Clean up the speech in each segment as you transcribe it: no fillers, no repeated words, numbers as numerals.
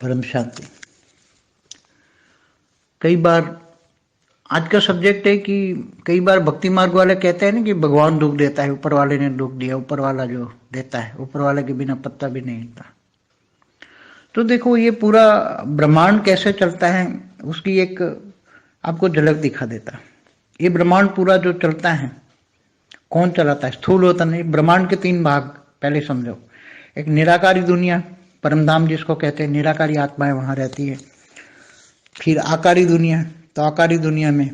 परम शांति। कई बार आज का सब्जेक्ट है कि कई बार भक्ति मार्ग वाले कहते हैं ना कि भगवान दुख देता है, ऊपर वाले ने दुख दिया, ऊपर वाला जो देता है, ऊपर वाले के बिना पत्ता भी नहीं हिलता। तो देखो ये पूरा ब्रह्मांड कैसे चलता है उसकी एक आपको झलक दिखा देता है। ये ब्रह्मांड पूरा जो चलता है कौन चलाता है? स्थूल होता नहीं। ब्रह्मांड के 3 भाग पहले समझो। एक निराकारी दुनिया, परमधाम जिसको कहते हैं, निराकारी आत्माएं वहां रहती है। फिर आकारी दुनिया, तो आकारी दुनिया में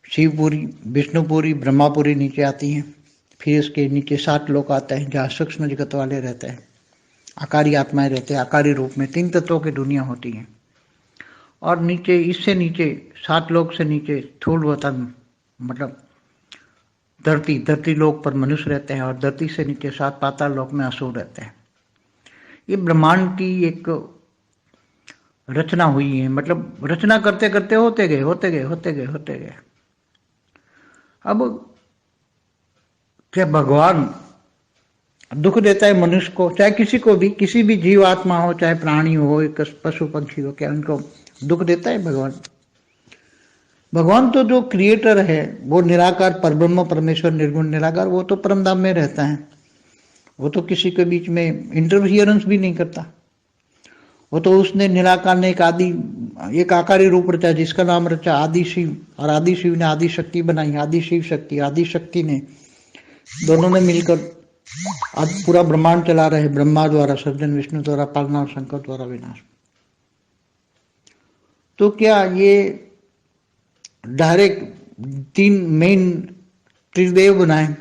शिवपुरी, विष्णुपुरी, ब्रह्मापुरी नीचे आती हैं। फिर इसके नीचे 7 लोक आते हैं जहाँ सूक्ष्म जगत वाले रहते हैं, आकारी आत्माएं रहते हैं। आकारी रूप में 3 तत्वों की दुनिया होती है। और नीचे, इससे नीचे 7 लोक से नीचे स्थूल वतन मतलब धरती लोक पर मनुष्य रहते हैं। और धरती से नीचे 7 पाताल लोक में असुर रहते हैं। ये ब्रह्मांड की एक रचना हुई है। मतलब रचना करते करते होते गए। अब क्या भगवान दुख देता है मनुष्य को, चाहे किसी को भी, किसी भी जीव आत्मा हो, चाहे प्राणी हो, एक पशु पक्षी हो, क्या उनको दुख देता है भगवान? भगवान तो जो क्रिएटर है, वो निराकार परब्रह्म परमेश्वर निर्गुण निराकार, वो तो परमधाम में रहता है। वो तो किसी के बीच में इंटरफियरेंस भी नहीं करता। वो तो उसने निराकार ने एक आकारी रूप रचा जिसका नाम रचा आदि शिव। और आदि शिव ने आदि शक्ति बनाई, आदि शिव शक्ति। आदि शक्ति ने दोनों ने मिलकर आज पूरा ब्रह्मांड चला रहे। ब्रह्मा द्वारा सृजन, विष्णु द्वारा पालना और शंकर द्वारा विनाश। तो क्या ये डायरेक्ट 3 मेन त्रिदेव बनाए,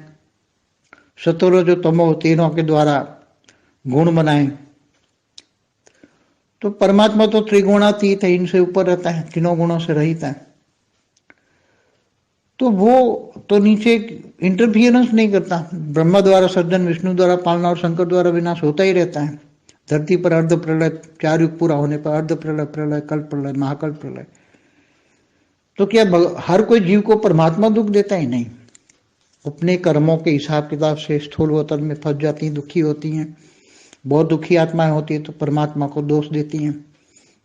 सतोर जो तमो तीनों के द्वारा गुण बनाए? तो परमात्मा तो त्रिगुणातीत है, इनसे ऊपर रहता है, तीनों गुणों से रहित है। तो वो तो नीचे इंटरफियरेंस नहीं करता। ब्रह्मा द्वारा सृजन, विष्णु द्वारा पालना और शंकर द्वारा विनाश होता ही रहता है। धरती पर अर्ध प्रलय, 4 युग पूरा होने पर अर्ध प्रलय, प्रलय, कल्प प्रलय, महाकल्प प्रलय। तो क्या हर कोई जीव को परमात्मा दुख देता है? नहीं। अपने कर्मों के हिसाब किताब से स्थूल वतन में फंस जाती हैं, दुखी होती हैं। बहुत दुखी आत्माएं होती है तो परमात्मा को दोष देती हैं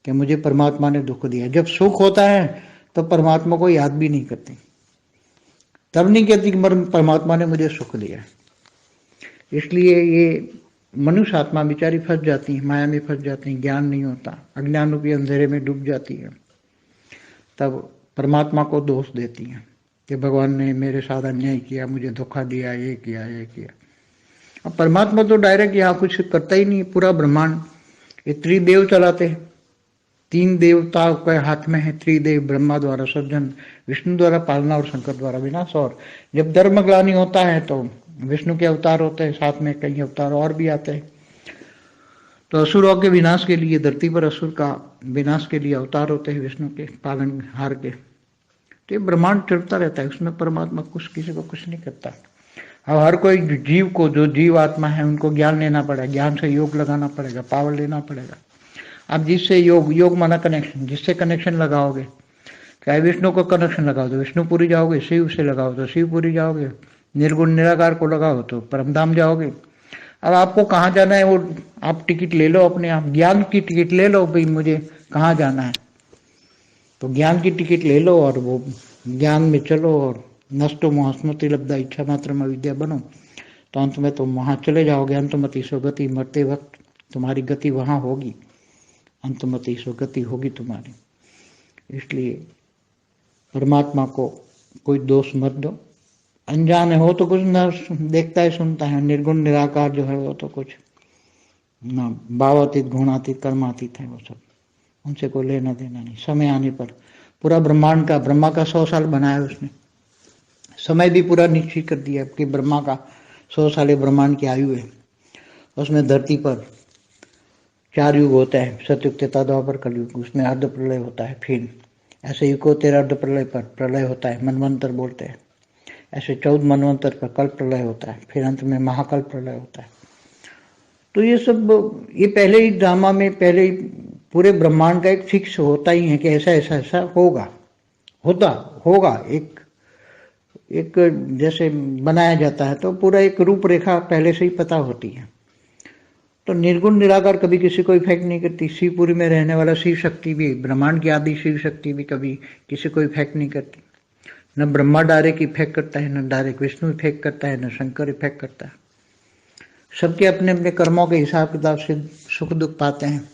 कि मुझे परमात्मा ने दुख दिया। जब सुख होता है तो परमात्मा को याद भी नहीं करती, तब नहीं कहती कि परमात्मा ने मुझे सुख दिया। इसलिए ये मनुष्य आत्मा बेचारी फंस जाती है, माया में फंस जाती है, ज्ञान नहीं होता, अज्ञान रूपी अंधेरे में डूब जाती है। तब परमात्मा को दोष देती है कि भगवान ने मेरे साथ अन्याय किया, मुझे धोखा दिया, ये किया। अब परमात्मा तो डायरेक्ट यहाँ कुछ करता ही नहीं। पूरा ब्रह्मांड ये त्रिदेव चलाते हैं। 3 देवताओं के हाथ में है त्रिदेव। ब्रह्मा द्वारा सृजन, विष्णु द्वारा पालना और शंकर द्वारा विनाश। और जब धर्मग्लानि होता है तो विष्णु के अवतार होते हैं, साथ में कई अवतार और भी आते हैं। तो असुरों के विनाश के लिए, धरती पर असुर का विनाश के लिए अवतार होते हैं विष्णु के, पालनहार के। तो ये ब्रह्मांड चलता रहता है, उसमें परमात्मा कुछ किसी को कुछ नहीं करता। अब हर कोई जीव को, जो जीव आत्मा है, उनको ज्ञान लेना पड़ेगा, ज्ञान से योग लगाना पड़ेगा, पावर लेना पड़ेगा। अब जिससे योग माना कनेक्शन, जिससे कनेक्शन लगाओगे, चाहे विष्णु को कनेक्शन लगाओ तो विष्णुपुरी जाओगे, शिव से लगाओ तो शिवपुरी जाओगे, निर्गुण निराकार को लगाओ तो परमधाम जाओगे। अब आपको कहाँ जाना है वो आप टिकट ले लो अपने आप, ज्ञान की टिकट ले लो भाई, मुझे कहाँ जाना है। तो ज्ञान की टिकट ले लो और वो ज्ञान में चलो। और नष्टो मोहस्मृति लब्धा इच्छा मात्र में विद्या बनो, तो अंत में तुम वहां चले जाओगे। अंतमति स्वगति, मरते वक्त तुम्हारी गति वहां होगी, अंतमति स्वगति होगी तुम्हारी। इसलिए परमात्मा को कोई दोष मत दो। अनजान हो तो कुछ न देखता है सुनता है, निर्गुण निराकार जो है वो तो कुछ ना, भावातीत गुणातीत कर्मातीत है वो सब, उनसे कोई लेना देना नहीं। समय आने पर पूरा ब्रह्मांड का, ब्रह्मा का 100 साल बनाया उसने, समय भी पूरा निश्चित कर दिया कि ब्रह्मा का 100 साल ब्रह्मांड की आयु है। उसमें धरती पर 4 युग होता है, सतयुग, त्रेता, द्वापर, कलयुग। उसमें अर्ध प्रलय होता है। फिर ऐसे युगोत्तर अर्ध प्रलय पर प्रलय होता है, मनवंतर बोलते हैं। ऐसे 14 मनवंतर पर कल्प प्रलय होता है। फिर अंत में महाकल्प प्रलय होता है। तो ये सब, ये पहले ही ड्रामा में, पहले ही पूरे ब्रह्मांड का एक फिक्स होता ही है कि ऐसा होगा, होगा। एक जैसे बनाया जाता है तो पूरा एक रूपरेखा पहले से ही पता होती है। तो निर्गुण निराकार कभी किसी को इफेक्ट नहीं करती। शिवपुरी में रहने वाला शिव शक्ति भी, ब्रह्मांड की आदि शिव शक्ति भी कभी किसी को इफेक्ट नहीं करती। न ब्रह्मा डायरेक्ट इफेक्ट करता है, न डायरेक्ट विष्णु इफेक्ट करता है, न शंकर इफेक्ट करता है। सबके अपने अपने कर्मों के हिसाब किताब से सुख दुख पाते हैं।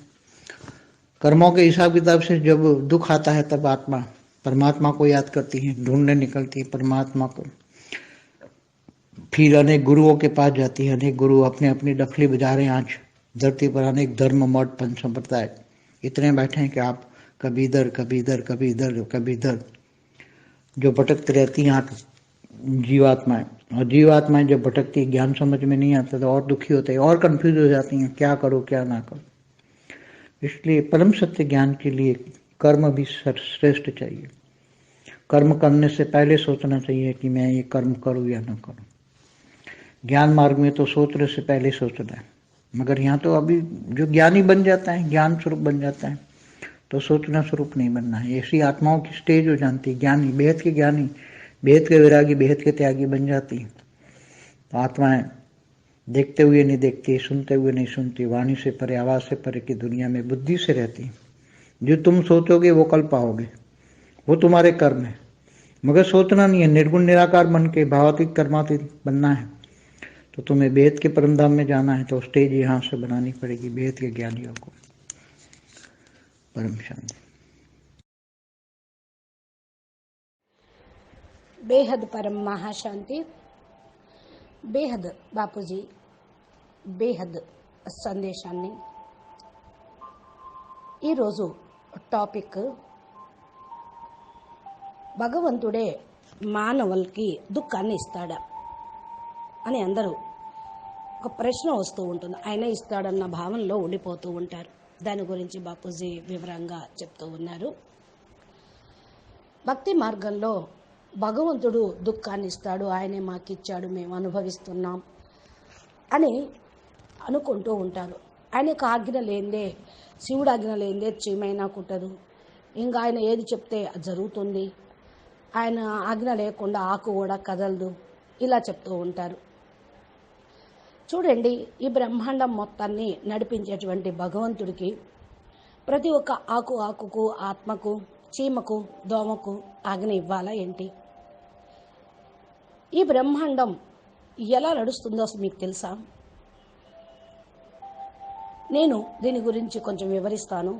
कर्मों के हिसाब किताब से जब दुख आता है तब आत्मा परमात्मा को याद करती है, ढूंढने निकलती है परमात्मा को। फिर अनेक गुरुओं के पास जाती है। अनेक गुरु अपने अपनी डफली बजा रहे हैं। आज धरती पर अनेक धर्म मठ पंच संप्रदाय इतने बैठे हैं कि आप कभी इधर कभी इधर कभी इधर कभी इधर जो भटकती रहती हैं आप जीवात्माएं। और जीवात्माएं जब भटकती है, ज्ञान समझ में नहीं आता तो और दुखी होते हैं, और कंफ्यूज हो जाती हैं, क्या करो क्या ना करो। इसलिए परम सत्य ज्ञान के लिए कर्म भी श्रेष्ठ चाहिए। कर्म करने से पहले सोचना चाहिए कि मैं ये कर्म करूं या ना करूं। ज्ञान मार्ग में तो सोचने से पहले सोचना है, मगर यहाँ तो अभी जो ज्ञानी बन जाता है, ज्ञान स्वरूप बन जाता है, तो सोचना स्वरूप नहीं बनना है। ऐसी आत्माओं की स्टेज हो जाती है। ज्ञानी, बेहद के ज्ञानी, बेहद के वैरागी, बेहद के त्यागी बन जाती है। तो आत्माएं देखते हुए नहीं देखती, सुनते हुए नहीं सुनती, वाणी से परे, आवाज से परे की दुनिया में बुद्धि से रहती। जो तुम सोचोगे वो कल पाओगे, वो तुम्हारे कर्म है। मगर सोचना नहीं है, निर्गुण निराकार बन के भावातीत कर्मातीत बनना है। तो तुम्हें बेहद के परमधाम में जाना है, तो स्टेज यहाँ से बनानी पड़ेगी बेहद के ज्ञानियों को। परम शांति। బేహద్ పరం మహాశాంతి. బేహద్ బాపూజీ బేహద్ సందేశాన్ని ఈరోజు టాపిక్ భగవంతుడే మానవులకి దుఃఖాన్ని ఇస్తాడా అని అందరూ ఒక ప్రశ్న వస్తూ ఉంటుంది. ఆయన ఇస్తాడన్న భావనలో ఉండిపోతూ ఉంటారు. దాని గురించి బాపూజీ వివరంగా చెప్తూ ఉన్నారు. భక్తి మార్గంలో భగవంతుడు దుఃఖాన్ని ఇస్తాడు, ఆయనే మాకిచ్చాడు, మేము అనుభవిస్తున్నాం అని అనుకుంటూ ఉంటారు. ఆయనకు ఆజ్ఞ లేనిదే, శివుడు ఆజ్ఞ లేనిదే చీమైనా కుట్టదు, ఇంకా ఆయన ఏది చెప్తే అది జరుగుతుంది, ఆయన ఆజ్ఞ లేకుండా ఆకు కూడా కదలదు, ఇలా చెప్తూ ఉంటారు. చూడండి, ఈ బ్రహ్మాండం మొత్తాన్ని నడిపించేటువంటి భగవంతుడికి ప్రతి ఒక్క ఆకుకు, ఆత్మకు, చీమకు, దోమకు ఆజ్ఞ ఇవ్వాలా ఏంటి? ఈ బ్రహ్మాండం ఎలా నడుస్తుందో మీకు తెలుసా? నేను దీని గురించి కొంచెం వివరిస్తాను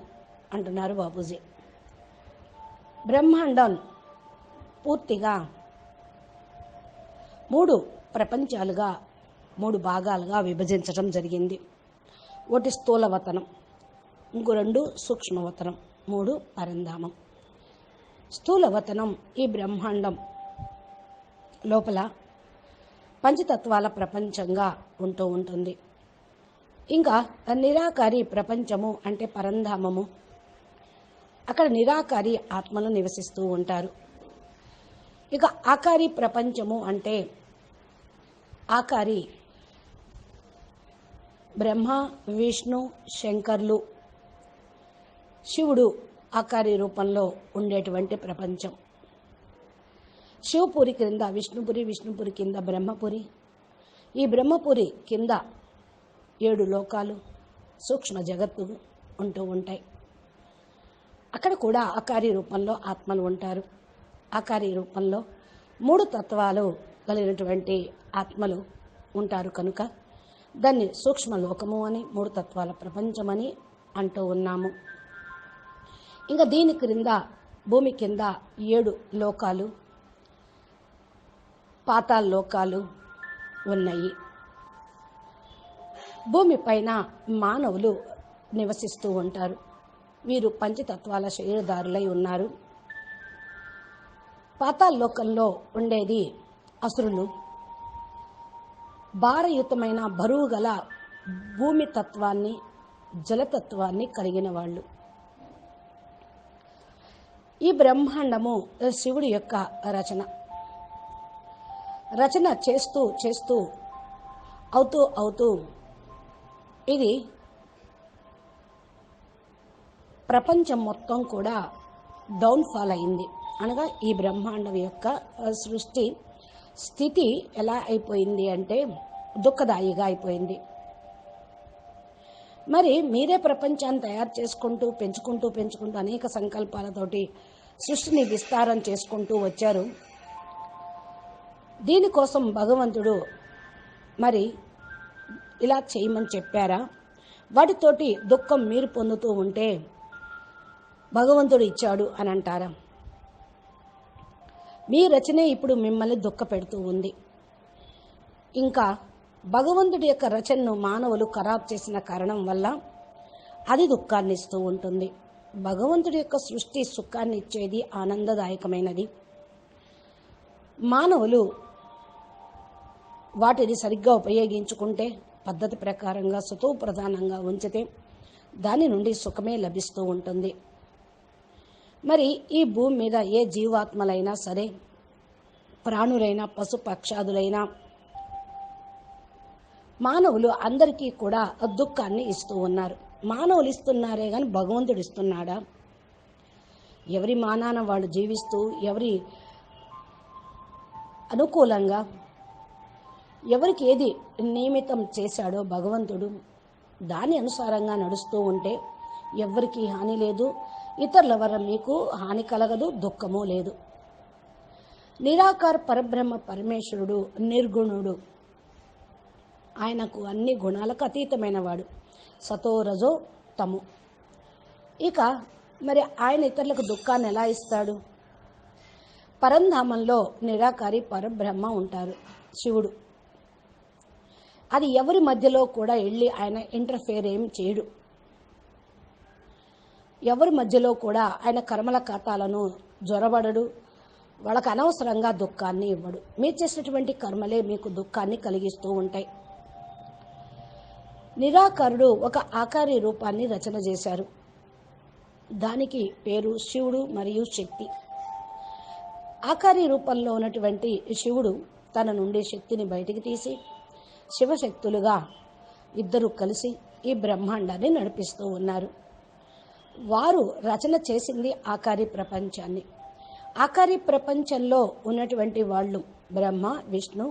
అంటున్నారు బాపూజీ. బ్రహ్మాండం పూర్తిగా 3 ప్రపంచాలుగా, 3 భాగాలుగా విభజించడం జరిగింది. ఒకటి స్థూలవతనం, ఇంకో 2 సూక్ష్మవతనం, 3 పరంధామం. స్థూలవతనం ఈ బ్రహ్మాండం లోపల పంచతత్వాల ప్రపంచంగా ఉంటూ ఉంటుంది. ఇంకా నిరాకారి ప్రపంచము అంటే పరంధామము, అక్కడ నిరాకారి ఆత్మలు నివసిస్తూ ఉంటారు. ఇక ఆకారి ప్రపంచము అంటే ఆకారి బ్రహ్మ, విష్ణు, శంకర్లు, శివుడు ఆకారి రూపంలో ఉండేటువంటి ప్రపంచం. శివపురి క్రింద విష్ణుపురి, విష్ణుపురి కింద బ్రహ్మపురి, ఈ బ్రహ్మపురి కింద 7 లోకాలు, సూక్ష్మ జగత్తులు ఉంటూ ఉంటాయి. అక్కడ కూడా ఆకారి రూపంలో ఆత్మలు ఉంటారు. ఆకారి రూపంలో 3 తత్వాలు కలిగినటువంటి ఆత్మలు ఉంటారు కనుక దాన్ని సూక్ష్మ లోకము అని, 3 తత్వాల ప్రపంచమని అంటూ ఉన్నాము. ఇంకా దీని క్రింద, భూమి కింద 7 లోకాలు, పాతాళ లోకాలు ఉన్నాయి. భూమి పైన మానవులు నివసిస్తూ ఉంటారు. వీరు పంచతత్వాల శరీరదారులై ఉన్నారు. పాతాళ లోకంలో ఉండేది అసురులు, భారయుతమైన బరువు గల భూమి తత్వాన్ని, జలతత్వాన్ని కలిగిన వాళ్ళు. ఈ బ్రహ్మాండము శివుడి యొక్క రచన చేస్తూ చేస్తూ అవుతూ ఇది ప్రపంచం మొత్తం కూడా డౌన్ఫాల్ అయింది. అనగా ఈ బ్రహ్మాండం యొక్క సృష్టి స్థితి ఎలా అయిపోయింది అంటే దుఃఖదాయిగా అయిపోయింది. మరి మీరే ప్రపంచాన్ని తయారు చేసుకుంటూ పెంచుకుంటూ అనేక సంకల్పాలతోటి సృష్టిని విస్తారం చేసుకుంటూ వచ్చారు. దీనికోసం భగవంతుడు మరి ఇలా చేయమని చెప్పారా? వాటితోటి దుఃఖం మీరు పొందుతూ ఉంటే భగవంతుడు ఇచ్చాడు అని అంటారా? మీ రచనే ఇప్పుడు మిమ్మల్ని దుఃఖ పెడుతూ ఉంది. ఇంకా భగవంతుడి యొక్క రచనను మానవులు ఖరాబ్ చేసిన కారణం వల్ల అది దుఃఖాన్ని ఇస్తూ ఉంటుంది. భగవంతుడి యొక్క సృష్టి సుఖాన్ని ఇచ్చేది, ఆనందదాయకమైనది. మానవులు వాటిని సరిగ్గా ఉపయోగించుకుంటే, పద్ధతి ప్రకారంగా సతో ప్రధానంగా ఉంచితే దాని నుండి సుఖమే లభిస్తూ ఉంటుంది. మరి ఈ భూమి మీద ఏ జీవాత్మలైనా సరే, ప్రాణులైనా పశు పక్షాదులైనా, మానవులు అందరికీ కూడా దుఃఖాన్ని ఇస్తూ ఉన్నారు. మానవులు ఇస్తున్నారే కానీ భగవంతుడు ఇస్తున్నాడా? ఎవరి మానాన వాళ్ళు జీవిస్తూ, ఎవరి అనుకూలంగా ఎవరికి ఏది నియమితం చేశాడో భగవంతుడు దాని అనుసారంగా నడుస్తూ ఉంటే ఎవరికి హాని లేదు, ఇతరుల వల్ల మీకు హాని కలగదు, దుఃఖము లేదు. నిరాకార పరబ్రహ్మ పరమేశ్వరుడు నిర్గుణుడు. ఆయనకు అన్ని గుణాలకు అతీతమైన వాడు. సతో రజో తము. ఇక మరి ఆయన ఇతరులకు దుఃఖాన్ని ఎలా ఇస్తాడు? పరంధామంలో నిరాకారి పరబ్రహ్మ ఉంటారు, శివుడు. అది ఎవరి మధ్యలో కూడా వెళ్ళి ఆయన ఇంటర్ఫేర్ ఏమి చేయడు. ఎవరి మధ్యలో కూడా ఆయన కర్మల ఖాతాలను జొరబడడు. వాళ్ళకు అనవసరంగా దుఃఖాన్ని ఇవ్వడు. మీరు చేసినటువంటి కర్మలే మీకు దుఃఖాన్ని కలిగిస్తూ ఉంటాయి. నిరాకారుడు ఒక ఆకారి రూపాన్ని రచన చేశారు. దానికి పేరు శివుడు మరియు శక్తి. ఆకారి రూపంలో ఉన్నటువంటి శివుడు తన నుండి శక్తిని బయటికి తీసి శివశక్తులుగా ఇద్దరు కలిసి ఈ బ్రహ్మాండాన్ని నడిపిస్తూ ఉన్నారు. వారు రచన చేసింది ఆకారి ప్రపంచాన్ని. ఆకారి ప్రపంచంలో ఉన్నటువంటి వాళ్ళు బ్రహ్మ, విష్ణు,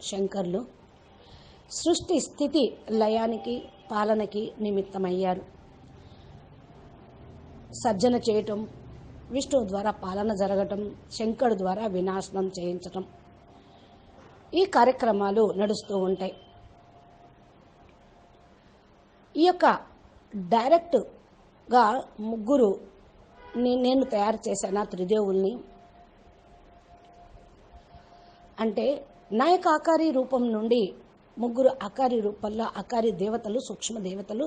శంకర్లు సృష్టి స్థితి లయానికి పాలనకి నిమిత్తమయ్యారు. సర్జన చేయటం, విష్ణువు ద్వారా పాలన జరగటం, శంకరుడు ద్వారా వినాశనం చేయించటం, ఈ కార్యక్రమాలు నడుస్తూ ఉంటాయి. ఈ యొక్క డైరెక్ట్గా ముగ్గురు నేను తయారు చేశాను త్రిదేవుల్ని. అంటే నా యొక్క ఆకారి రూపం నుండి ముగ్గురు ఆకారి రూపంలో ఆకారి దేవతలు, సూక్ష్మ దేవతలు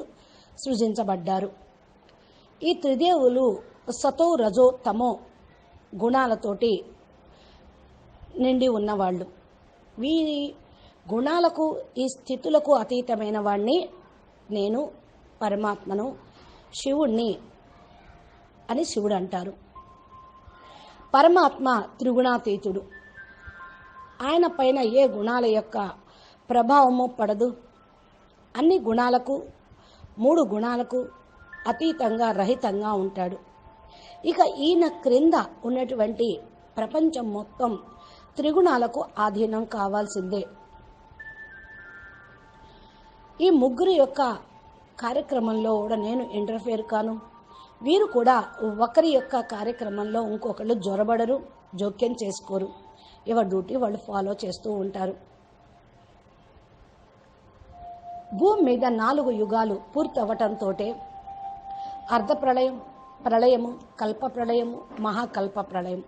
సృజించబడ్డారు. ఈ త్రిదేవులు సతో రజో తమో గుణాలతోటి నిండి ఉన్నవాళ్ళు. వీరి గుణాలకు ఈ స్థితులకు అతీతమైన వాడిని నేను పరమాత్మను, శివుణ్ణి అని శివుడు అంటారు. పరమాత్మ త్రిగుణాతీతుడు. ఆయన పైన ఏ గుణాల యొక్క ప్రభావము పడదు. అన్ని గుణాలకు, 3 గుణాలకు అతీతంగా రహితంగా ఉంటాడు. ఇక ఈయన క్రింద ఉన్నటువంటి ప్రపంచం మొత్తం త్రిగుణాలకు ఆధీనం కావాల్సిందే. ఈ ముగ్గురు యొక్క కార్యక్రమంలో కూడా నేను ఇంటర్ఫేర్ కాను. వీరు కూడా ఒకరి యొక్క కార్యక్రమంలో ఇంకొకళ్ళు జొరబడరు, జోక్యం చేసుకోరు. ఎవరి డ్యూటీ వాళ్ళు ఫాలో చేస్తూ ఉంటారు. భూమి మీద 4 యుగాలు పూర్తి అవ్వటంతో అర్ధ ప్రళయం, ప్రళయము, కల్ప ప్రళయము, మహాకల్ప ప్రళయం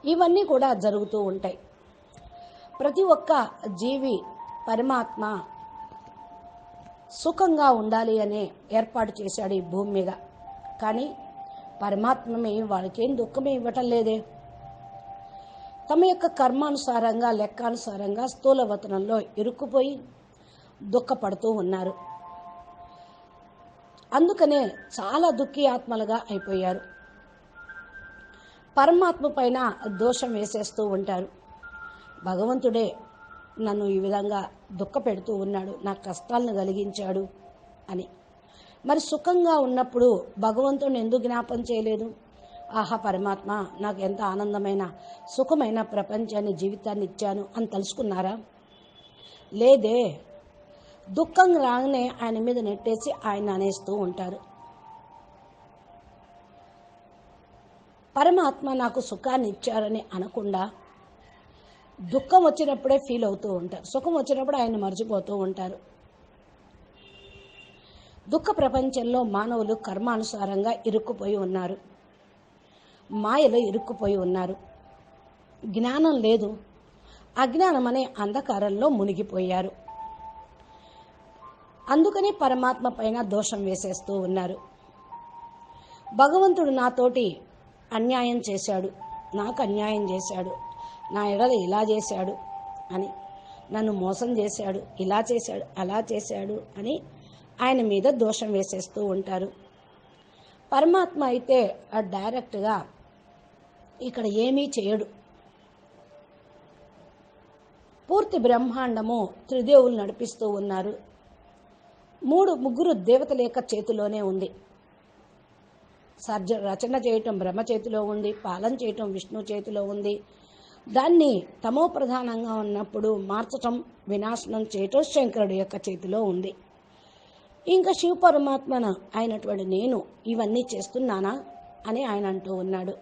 ఇవన్నీ కూడా జరుగుతూ ఉంటాయి. ప్రతి ఒక్క జీవి పరమాత్మ సుఖంగా ఉండాలి అనే ఏర్పాటు చేశాడు ఈ భూమి మీద. కానీ పరమాత్మే వాళ్ళకేం దుఃఖమే ఇవ్వటం లేదే. తమ యొక్క కర్మానుసారంగా, లెక్కానుసారంగా స్థూలవతనంలో ఇరుక్కుపోయి దుఃఖపడుతూ ఉన్నారు. అందుకనే చాలా దుఃఖీ ఆత్మలుగా అయిపోయారు. పరమాత్మ పైన దోషం వేసేస్తూ ఉంటారు. భగవంతుడే నన్ను ఈ విధంగా దుఃఖ పెడుతూ ఉన్నాడు, నాకు కష్టాలను కలిగించాడు అని. మరి సుఖంగా ఉన్నప్పుడు భగవంతుడిని ఎందుకు జ్ఞాపం చేయలేదు? ఆహా, పరమాత్మ నాకు ఎంత ఆనందమైన సుఖమైన ప్రపంచాన్ని, జీవితాన్ని ఇచ్చాను అని తెలుసుకున్నారా? లేదే. దుఃఖం రాగానే ఆయన మీద నెట్టేసి ఆయన అనేస్తూ ఉంటారు. పరమాత్మ నాకు సుఖాన్ని ఇచ్చారని అనకుండా దుఃఖం వచ్చినప్పుడే ఫీల్ అవుతూ ఉంటారు, సుఖం వచ్చినప్పుడు ఆయన మర్చిపోతూ ఉంటారు. దుఃఖ ప్రపంచంలో మానవులు కర్మానుసారంగా ఇరుక్కుపోయి ఉన్నారు, మాయలో ఇరుక్కుపోయి ఉన్నారు. జ్ఞానం లేదు, అజ్ఞానం అనే అంధకారంలో మునిగిపోయారు. అందుకని పరమాత్మ పైన దోషం వేసేస్తూ ఉన్నారు. భగవంతుడు నాతోటి అన్యాయం చేశాడు, నాకు అన్యాయం చేశాడు, నా ఎడల ఇలా చేశాడు అని, నన్ను మోసం చేశాడు, ఇలా చేశాడు, అలా చేశాడు అని ఆయన మీద దోషం వేసేస్తూ ఉంటారు. పరమాత్మ అయితే డైరెక్ట్గా ఇక్కడ ఏమీ చేయడు. పూర్తి బ్రహ్మాండము త్రిదేవులు నడిపిస్తూ ఉన్నారు. ముగ్గురు దేవతల యొక్క చేతిలోనే ఉంది. రచన చేయటం బ్రహ్మ చేతిలో ఉంది, పాలన చేయటం విష్ణు చేతిలో ఉంది. దాన్ని తమో ప్రధానంగా ఉన్నప్పుడు మార్చటం, వినాశనం చేయటం శంకరుడి యొక్క చేతిలో ఉంది. ఇంకా శివ పరమాత్మన అయినటువంటి నేను ఇవన్నీ చేస్తున్నానా అని ఆయన అంటూ ఉన్నాడు.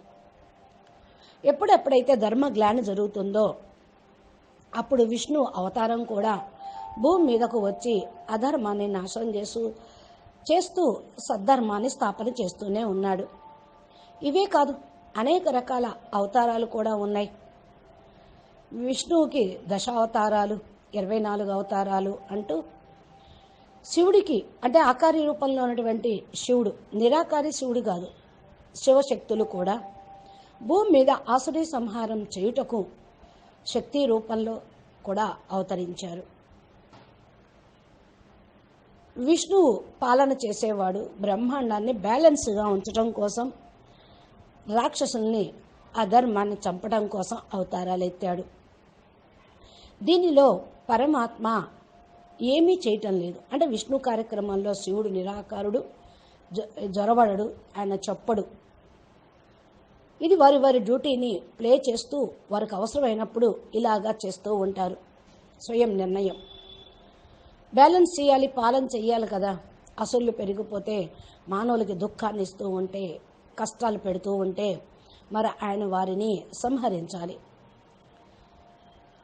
ఎప్పుడెప్పుడైతే ధర్మగ్లాని జరుగుతుందో అప్పుడు విష్ణు అవతారం కూడా భూమి మీదకు వచ్చి అధర్మాన్ని నాశనం చేస్తూ సద్ధర్మాన్ని స్థాపన చేస్తూనే ఉన్నాడు. ఇవే కాదు, అనేక రకాల అవతారాలు కూడా ఉన్నాయి. విష్ణువుకి దశావతారాలు, 24 అవతారాలు అంటూ, శివుడికి అంటే ఆకారి రూపంలో ఉన్నటువంటి శివుడు నిరాకారి శివుడు కాదు, శివశక్తులు కూడా భూమి మీద ఆసురీ సంహారం చేయుటకు శక్తి రూపంలో కూడా అవతరించారు. విష్ణువు పాలన చేసేవాడు, బ్రహ్మాండాన్ని బ్యాలెన్స్గా ఉంచడం కోసం, రాక్షసుల్ని అధర్మాన్ని చంపడం కోసం అవతారాలు ఎత్తాడు. దీనిలో పరమాత్మ ఏమీ చేయటం లేదు. అంటే విష్ణు కార్యక్రమంలో శివుడు నిరాకారుడు, జొరబడడు, ఆయన చెప్పడు. ఇది వారి వారి డ్యూటీని ప్లే చేస్తూ వారికి అవసరమైనప్పుడు ఇలాగా చేస్తూ ఉంటారు. స్వయం నిర్ణయం బ్యాలెన్స్ చేయాలి, పాలన చెయ్యాలి కదా. అసలు పెరిగిపోతే మానవులకి దుఃఖాన్ని ఇస్తూ ఉంటే, కష్టాలు పెడుతూ ఉంటే మరి ఆయన వారిని సంహరించాలి.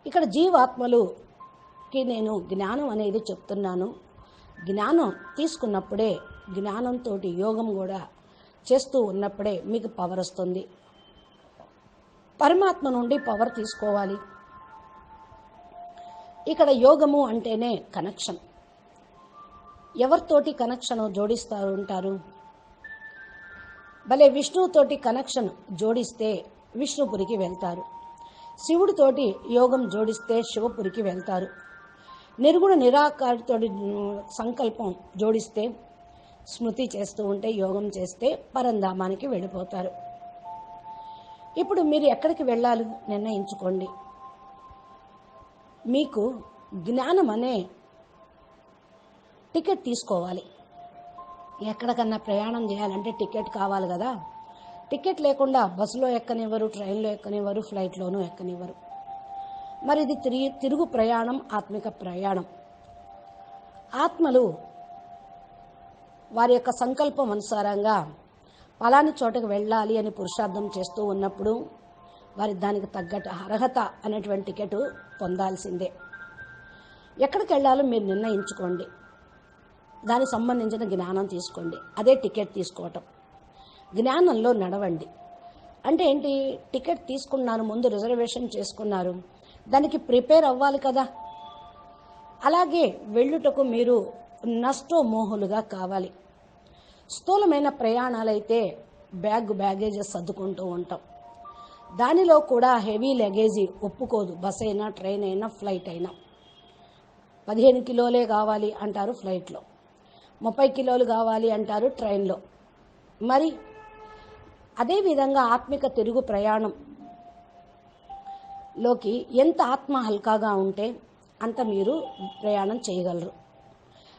ఇక్కడ జీవాత్మలుకి నేను జ్ఞానం అనేది చెప్తున్నాను. జ్ఞానం తీసుకున్నప్పుడే, జ్ఞానంతో యోగం కూడా చేస్తూ ఉన్నప్పుడే మీకు పవర్ వస్తుంది. పరమాత్మ నుండి పవర్ తీసుకోవాలి. ఇక్కడ యోగము అంటేనే కనెక్షన్. ఎవరితోటి కనెక్షన్ జోడిస్తూ ఉంటారు? భలే విష్ణువుతోటి కనెక్షన్ జోడిస్తే విష్ణుపురికి వెళ్తారు. శివుడితోటి యోగం జోడిస్తే శివపురికి వెళ్తారు. నిర్గుణ నిరాకారితోటి సంకల్పం జోడిస్తే, స్మృతి చేస్తూ ఉంటే, యోగం చేస్తే పరంధామానికి వెళ్ళిపోతారు. ఇప్పుడు మీరు ఎక్కడికి వెళ్ళాలి నిర్ణయించుకోండి. మీకు జ్ఞానం అనే టికెట్ తీసుకోవాలి. ఎక్కడికన్నా ప్రయాణం చేయాలంటే టికెట్ కావాలి కదా. టికెట్ లేకుండా బస్సులో ఎక్కనివ్వరు, ట్రైన్లో ఎక్కనివ్వరు, ఫ్లైట్లోనూ ఎక్కనివ్వరు. మరి ఇది తిరుగు ప్రయాణం, ఆత్మిక ప్రయాణం. ఆత్మలు వారి యొక్క సంకల్పం అనుసారంగా పలాని చోటకు వెళ్ళాలి అని పురుషార్థం చేస్తూ ఉన్నప్పుడు వారి దానికి తగ్గట్టు అర్హత అనేటువంటి టికెట్ పొందాల్సిందే. ఎక్కడికి వెళ్ళాలో మీరు నిర్ణయించుకోండి. దానికి సంబంధించిన జ్ఞానం తీసుకోండి. అదే టికెట్ తీసుకోవటం. జ్ఞానంలో నడవండి. అంటే ఏంటి? టికెట్ తీసుకున్నారు, ముందు రిజర్వేషన్ చేసుకున్నారు, దానికి ప్రిపేర్ అవ్వాలి కదా. అలాగే వెళ్ళుటకు మీరు నష్టమోహులుగా కావాలి. స్థూలమైన ప్రయాణాలైతే బ్యాగేజెస్ సర్దుకుంటూ ఉంటాం. దానిలో కూడా హెవీ లగేజీ ఒప్పుకోదు. బస్ అయినా, ట్రైన్ అయినా, ఫ్లైట్ అయినా. 15 కిలోలే కావాలి అంటారు ఫ్లైట్లో, 30 కిలోలు కావాలి అంటారు ట్రైన్లో. మరి అదేవిధంగా ఆత్మిక తిరుగు ప్రయాణంలోకి ఎంత ఆత్మ హల్కాగా ఉంటే అంత మీరు ప్రయాణం చేయగలరు.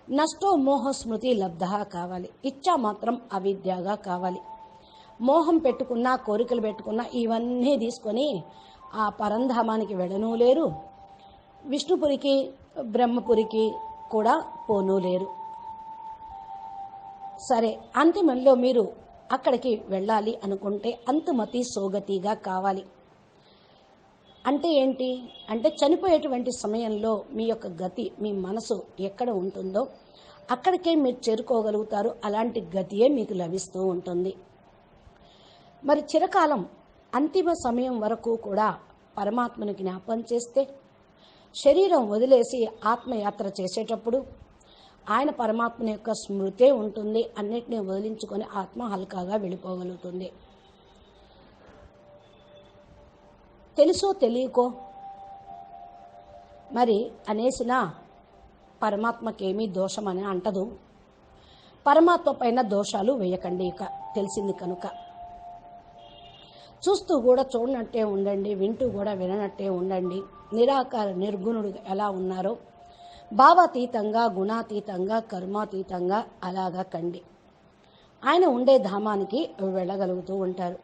నష్టో మోహ స్మృతి లబ్ధ కావాలి. ఇచ్చా మాత్రం అవిద్యగా కావాలి. మోహం పెట్టుకున్నా, కోరికలు పెట్టుకున్నా ఇవన్నీ తీసుకొని ఆ పరంధామానికి వెళ్ళను లేరు. విష్ణుపురికి, బ్రహ్మపురికి కూడా పోనూ లేరు. సరే, అంతిమంలో మీరు అక్కడికి వెళ్ళాలి అనుకుంటే అంతుమతి సోగతిగా కావాలి. అంటే ఏంటి అంటే, చనిపోయేటువంటి సమయంలో మీ యొక్క గతి, మీ మనసు ఎక్కడ ఉంటుందో అక్కడికే మీరు చేరుకోగలుగుతారు. అలాంటి గతియే మీకు లభిస్తూ ఉంటుంది. మరి చిరకాలం అంతిమ సమయం వరకు కూడా పరమాత్మను జ్ఞాపకం చేస్తే, శరీరం వదిలేసి ఆత్మయాత్ర చేసేటప్పుడు ఆయన పరమాత్మ యొక్క స్మృతే ఉంటుంది. అన్నిటినీ వదిలించుకొని ఆత్మ హల్కాగా వెళ్ళిపోగలుగుతుంది. తెలుసో తెలియకో మరి అనేసిన పరమాత్మకేమీ దోషమని అంటదు. పరమాత్మ పైన దోషాలు వేయకండి. ఇక తెలిసింది కనుక చూస్తూ కూడా చూడనట్టే ఉండండి, వింటూ కూడా విననట్టే ఉండండి. నిరాకార నిర్గుణుడు ఎలా ఉన్నారో భావాతీతంగా, గుణాతీతంగా, కర్మాతీతంగా అలాగా కండి. ఆయన ఉండే ధామానికి వెళ్ళగలుగుతూ ఉంటారు.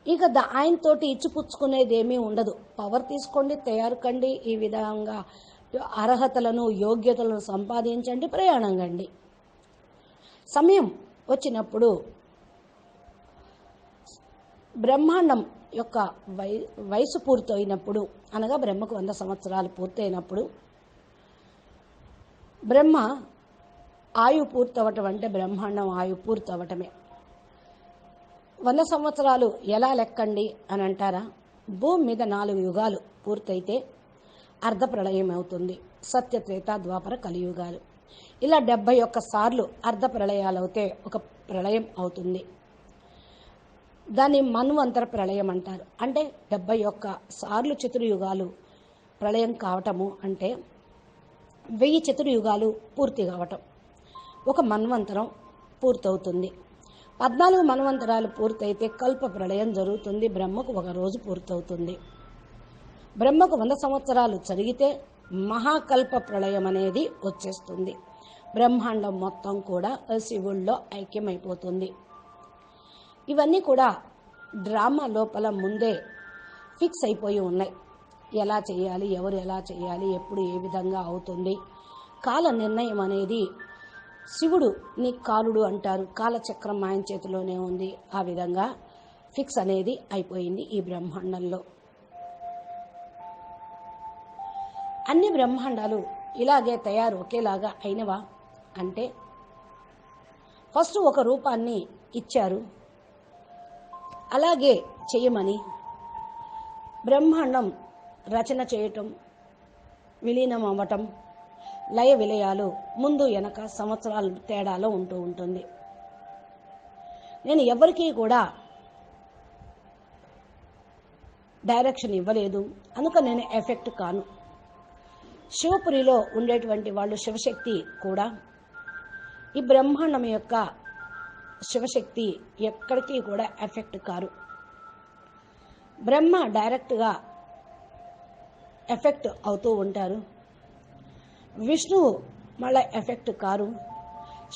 ఇక ఆయనతోటి ఇచ్చిపుచ్చుకునేది ఏమీ ఉండదు. పవర్ తీసుకోండి, తయారు కండి, ఈ విధంగా అర్హతలను, యోగ్యతలను సంపాదించండి, ప్రయాణం కండి. సమయం వచ్చినప్పుడు బ్రహ్మాండం యొక్క వయసు పూర్తయినప్పుడు, అనగా బ్రహ్మకు 100 సంవత్సరాలు పూర్తయినప్పుడు, బ్రహ్మ ఆయు పూర్తవటం అంటే బ్రహ్మాండం ఆయు పూర్తవటమే. 100 సంవత్సరాలు ఎలా లెక్కండి అని అంటారా? భూమి మీద 4 యుగాలు పూర్తయితే అర్ధ ప్రళయం అవుతుంది. సత్యత్రేత ద్వాపర కలియుగాలు ఇలా 71 సార్లు అర్ధ ప్రళయాలు అవుతే ఒక ప్రళయం అవుతుంది. దాన్ని మన్వంతర ప్రళయం అంటారు. అంటే 71 సార్లు చతుర్యుగాలు ప్రళయం కావటము అంటే 1000 చతుర్యుగాలు పూర్తి కావటం, ఒక మన్వంతరం పూర్తవుతుంది. 14 మన్వంతరాలు పూర్తయితే కల్ప ప్రళయం జరుగుతుంది. బ్రహ్మకు 1 రోజు పూర్తవుతుంది. బ్రహ్మకు 100 సంవత్సరాలు జరిగితే మహాకల్ప ప్రళయం అనేది వచ్చేస్తుంది. బ్రహ్మాండం మొత్తం కూడా శివుల్లో ఐక్యమైపోతుంది. ఇవన్నీ కూడా డ్రామా లోపల ముందే ఫిక్స్ అయిపోయి ఉన్నాయి. ఎలా చేయాలి, ఎవరు ఎలా చేయాలి, ఎప్పుడు ఏ విధంగా అవుతుంది. కాల నిర్ణయం అనేది శివుడు నీ కాలుడు అంటారు. కాలచక్రం ఆయన చేతిలోనే ఉంది. ఆ విధంగా ఫిక్స్ అనేది అయిపోయింది ఈ బ్రహ్మాండంలో. అన్ని బ్రహ్మాండాలు ఇలాగే తయారు ఒకేలాగా అయినవా అంటే, ఫస్ట్ ఒక రూపాన్ని ఇచ్చారు, అలాగే చేయమని. బ్రహ్మాండం రచన చేయటం, విలీనం అవ్వటం, లయ విలయాలు ముందు వెనక సంవత్సరాల తేడాలో ఉంటూ ఉంటుంది. నేను ఎవరికీ కూడా డైరెక్షన్ ఇవ్వలేదు, కనుక నేను ఎఫెక్ట్ కాను. శివపురిలో ఉండేటువంటి వాళ్ళు శివశక్తి కూడా ఈ బ్రహ్మాండం యొక్క శివశక్తి ఎక్కడికి కూడా ఎఫెక్ట్ కారు. బ్రహ్మ డైరెక్ట్గా ఎఫెక్ట్ అవుతూ ఉంటారు. విష్ణువు మళ్ళీ ఎఫెక్ట్ కారు,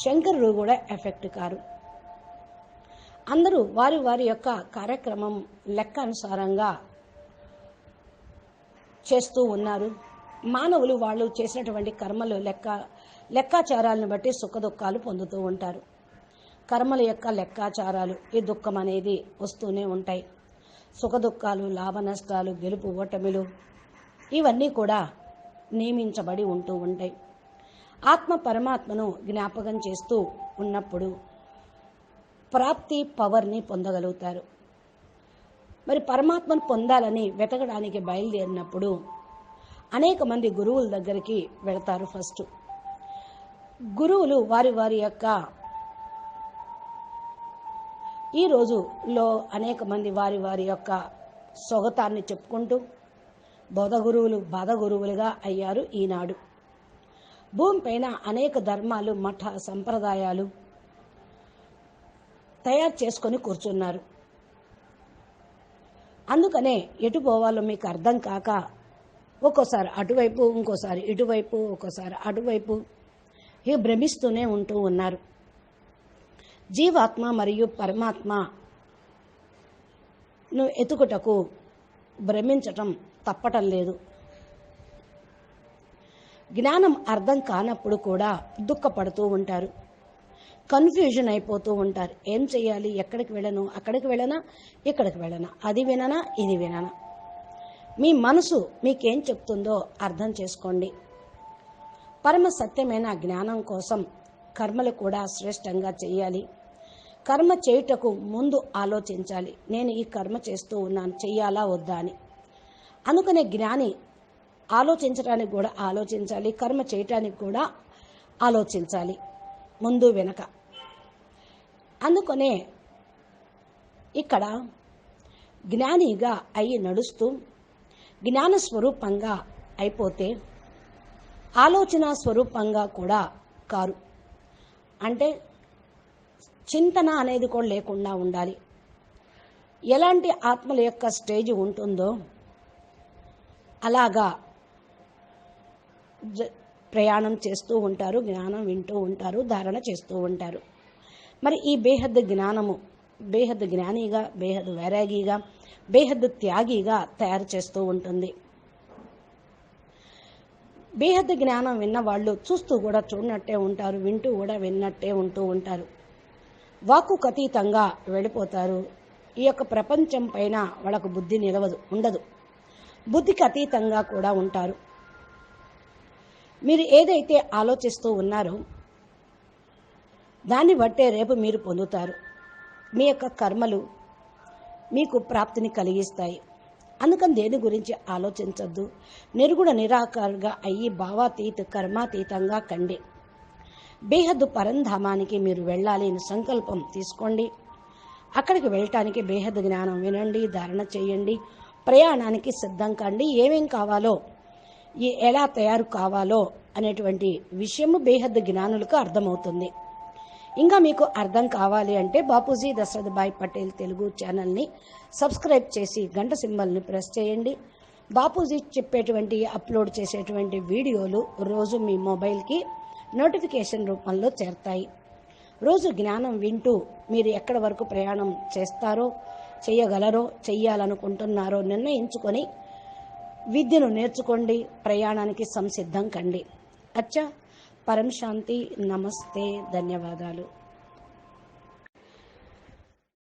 శంకరుడు కూడా ఎఫెక్ట్ కారు. అందరూ వారి వారి యొక్క కార్యక్రమం లెక్క అనుసారంగా చేస్తూ ఉన్నారు. మానవులు వాళ్ళు చేసినటువంటి కర్మలు లెక్కాచారాలను బట్టి సుఖదుఖాలు పొందుతూ ఉంటారు. కర్మల యొక్క లెక్కాచారాలు, ఈ దుఃఖం అనేది వస్తూనే ఉంటాయి. సుఖదుఖాలు, లాభ నష్టాలు, గెలుపు ఓటమిలు ఇవన్నీ కూడా నియమించబడి ఉంటూ ఉంటాయి. ఆత్మ పరమాత్మను జ్ఞాపకం చేస్తూ ఉన్నప్పుడు ప్రాప్తి పవర్ని పొందగలుగుతారు. మరి పరమాత్మను పొందాలని వెతకడానికి బయలుదేరినప్పుడు అనేక మంది గురువుల దగ్గరికి వెళతారు. ఫస్ట్ గురువులు వారి వారి యొక్క ఈ రోజులో అనేక మంది వారి వారి యొక్క స్వగతాన్ని చెప్పుకుంటూ బోధ గురువులు, బాధ గురువులుగా అయ్యారు. ఈనాడు భూమిపైన అనేక ధర్మాలు, మఠ సంప్రదాయాలు తయారు చేసుకొని కూర్చున్నారు. అందుకనే ఎటు పోవాలో మీకు అర్థం కాక ఒక్కోసారి అటువైపు, ఇంకోసారి ఇటువైపు, ఒక్కోసారి అటువైపు ఇవి భ్రమిస్తూనే ఉంటూ ఉన్నారు. జీవాత్మ మరియు పరమాత్మను ఎతుకుటకు భ్రమించటం తప్పటం లేదు. జ్ఞానం అర్థం కానప్పుడు కూడా దుఃఖపడుతూ ఉంటారు, కన్ఫ్యూజన్ అయిపోతూ ఉంటారు. ఏం చేయాలి, ఎక్కడికి వెళ్ళను, అక్కడికి వెళ్ళనా, ఇక్కడికి వెళ్ళనా, అది విననా, ఇది విననా. మీ మనసు మీకేం చెప్తుందో అర్థం చేసుకోండి. పరమ సత్యమైన జ్ఞానం కోసం కర్మలు కూడా శ్రేష్టంగా చేయాలి. కర్మ చేయుటకు ముందు ఆలోచించాలి, నేను ఈ కర్మ చేస్తూ ఉన్నాను, చెయ్యాలా వద్దా అని. అందుకనే జ్ఞాని ఆలోచించడానికి కూడా ఆలోచించాలి, కర్మ చేయటానికి కూడా ఆలోచించాలి, ముందు వెనక. అందుకనే ఇక్కడ జ్ఞానిగా అయి నడుస్తూ జ్ఞాన స్వరూపంగా అయిపోతే ఆలోచన స్వరూపంగా కూడా కారు. అంటే చింతన అనేది కూడా లేకుండా ఉండాలి. ఎలాంటి ఆత్మల యొక్క స్టేజ్ ఉంటుందో అలాగా ప్రయాణం చేస్తూ ఉంటారు, జ్ఞానం వింటూ ఉంటారు, ధారణ చేస్తూ ఉంటారు. మరి ఈ బేహద్ జ్ఞానము బేహద్ జ్ఞానిగా, బేహద్ వైరాగిగా, బేహద్ త్యాగిగా తయారు చేస్తూ ఉంటుంది. బేహద్ జ్ఞానం విన్న వాళ్ళు చూస్తూ కూడా చూడనట్టే ఉంటారు, వింటూ కూడా విన్నట్టే ఉంటూ ఉంటారు. వాక్కుకు అతీతంగా వెళ్ళిపోతారు. ఈ యొక్క ప్రపంచం పైన వాళ్ళకు బుద్ధి ఉండదు. బుద్ధికి అతీతంగా కూడా ఉంటారు. మీరు ఏదైతే ఆలోచిస్తూ ఉన్నారో దాన్ని బట్టే రేపు మీరు పొందుతారు. మీ యొక్క కర్మలు మీకు ప్రాప్తిని కలిగిస్తాయి. అందుకని దేని గురించి ఆలోచించద్దు. నిర్గుణ నిరాకారుగా అయ్యి భావాతీత కర్మాతీతంగా కండి. బేహద్దు పరంధామానికి మీరు వెళ్ళాలి అని సంకల్పం తీసుకోండి. అక్కడికి వెళ్ళటానికి బేహద్ జ్ఞానం వినండి, ధారణ చేయండి, ప్రయాణానికి సిద్ధం కండి. ఏమేం కావాలో, ఎలా తయారు కావాలో అనేటువంటి విషయము బేహద్ జ్ఞానులకు అర్థమవుతుంది. ఇంకా మీకు అర్థం కావాలి అంటే బాపూజీ దశరథ్ భాయ్ పటేల్ తెలుగు ఛానల్ని సబ్స్క్రైబ్ చేసి గంట సింబల్ని ప్రెస్ చేయండి. బాపూజీ చెప్పేటువంటి అప్లోడ్ చేసేటువంటి వీడియోలు రోజు మీ మొబైల్కి నోటిఫికేషన్ రూపంలో చేరతాయి. రోజు జ్ఞానం వింటూ మీరు ఎక్కడి వరకు ప్రయాణం చేస్తారో, చెయ్యగలరో, చెయ్యాలనుకుంటున్నారో నిర్ణయించుకొని విద్యను నేర్చుకోండి, ప్రయాణానికి సంసిద్ధం కండి. అచ్చా, పరం శాంతి, నమస్తే, ధన్యవాదాలు.